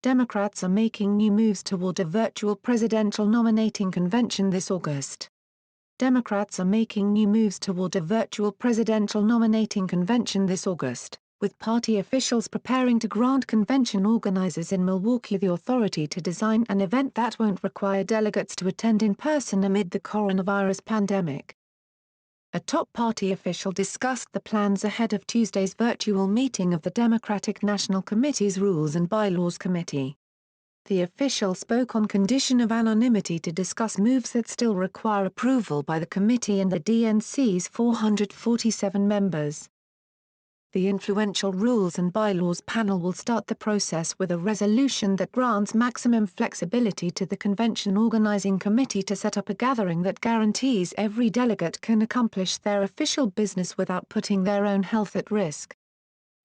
Democrats are making new moves toward a virtual presidential nominating convention this August. Democrats are making new moves toward a virtual presidential nominating convention this August, with party officials preparing to grant convention organizers in Milwaukee the authority to design an event that won't require delegates to attend in person amid the coronavirus pandemic. A top party official discussed the plans ahead of Tuesday's virtual meeting of the Democratic National Committee's Rules and Bylaws Committee. The official spoke on condition of anonymity to discuss moves that still require approval by the committee and the DNC's 447 members. The influential Rules and Bylaws panel will start the process with a resolution that grants maximum flexibility to the convention organizing committee to set up a gathering that guarantees every delegate can accomplish their official business without putting their own health at risk.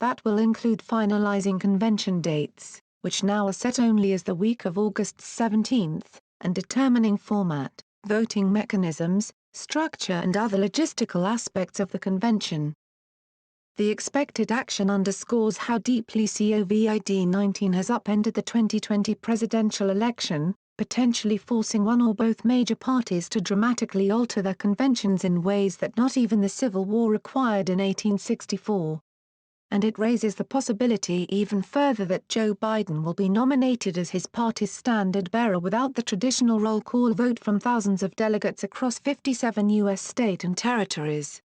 That will include finalizing convention dates, which now are set only as the week of August 17, and determining format, voting mechanisms, structure and other logistical aspects of the convention. The expected action underscores how deeply COVID-19 has upended the 2020 presidential election, potentially forcing one or both major parties to dramatically alter their conventions in ways that not even the Civil War required in 1864. And it raises the possibility even further that Joe Biden will be nominated as his party's standard-bearer without the traditional roll call vote from thousands of delegates across 57 U.S. state and territories.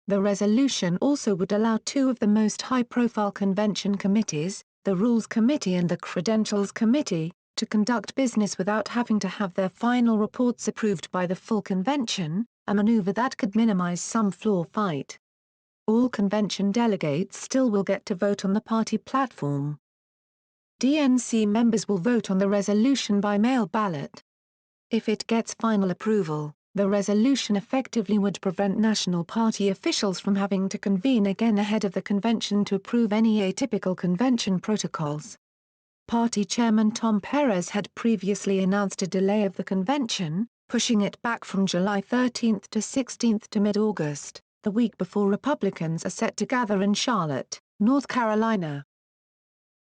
The resolution also would allow two of the most high-profile convention committees, the Rules Committee and the Credentials Committee, to conduct business without having to have their final reports approved by the full convention, a maneuver that could minimize some floor fight. All convention delegates still will get to vote on the party platform. DNC members will vote on the resolution by mail ballot. If it gets final approval, the resolution effectively would prevent national party officials from having to convene again ahead of the convention to approve any atypical convention protocols. Party chairman Tom Perez had previously announced a delay of the convention, pushing it back from July 13 to 16 to mid-August, the week before Republicans are set to gather in Charlotte, North Carolina.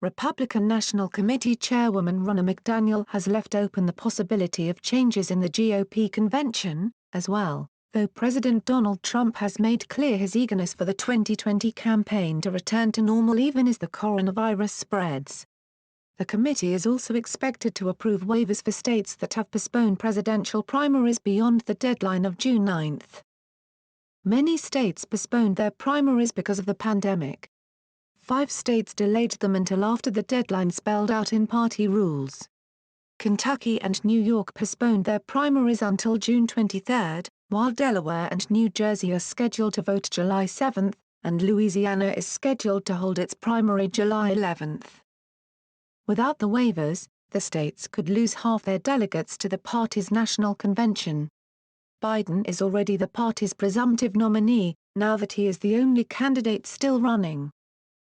Republican National Committee Chairwoman Ronna McDaniel has left open the possibility of changes in the GOP convention, as well, though President Donald Trump has made clear his eagerness for the 2020 campaign to return to normal even as the coronavirus spreads. The committee is also expected to approve waivers for states that have postponed presidential primaries beyond the deadline of June 9. Many states postponed their primaries because of the pandemic. 5 states delayed them until after the deadline spelled out in party rules. Kentucky and New York postponed their primaries until June 23, while Delaware and New Jersey are scheduled to vote July 7, and Louisiana is scheduled to hold its primary July 11. Without the waivers, the states could lose half their delegates to the party's national convention. Biden is already the party's presumptive nominee, now that he is the only candidate still running.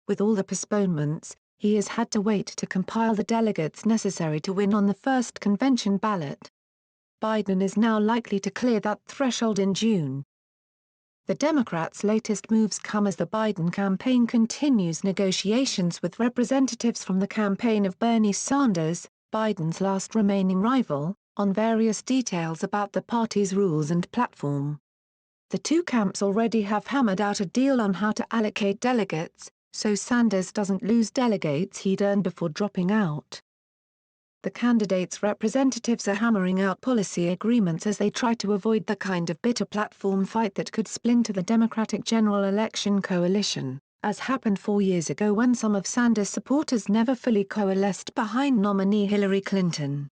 With all the postponements, he has had to wait to compile the delegates necessary to win on the first convention ballot. Biden is now likely to clear that threshold in June. The Democrats' latest moves come as the Biden campaign continues negotiations with representatives from the campaign of Bernie Sanders, Biden's last remaining rival, on various details about the party's rules and platform. The two camps already have hammered out a deal on how to allocate delegates, so Sanders doesn't lose delegates he'd earned before dropping out. The candidates' representatives are hammering out policy agreements as they try to avoid the kind of bitter platform fight that could splinter the Democratic general election coalition, as happened 4 years ago when some of Sanders' supporters never fully coalesced behind nominee Hillary Clinton.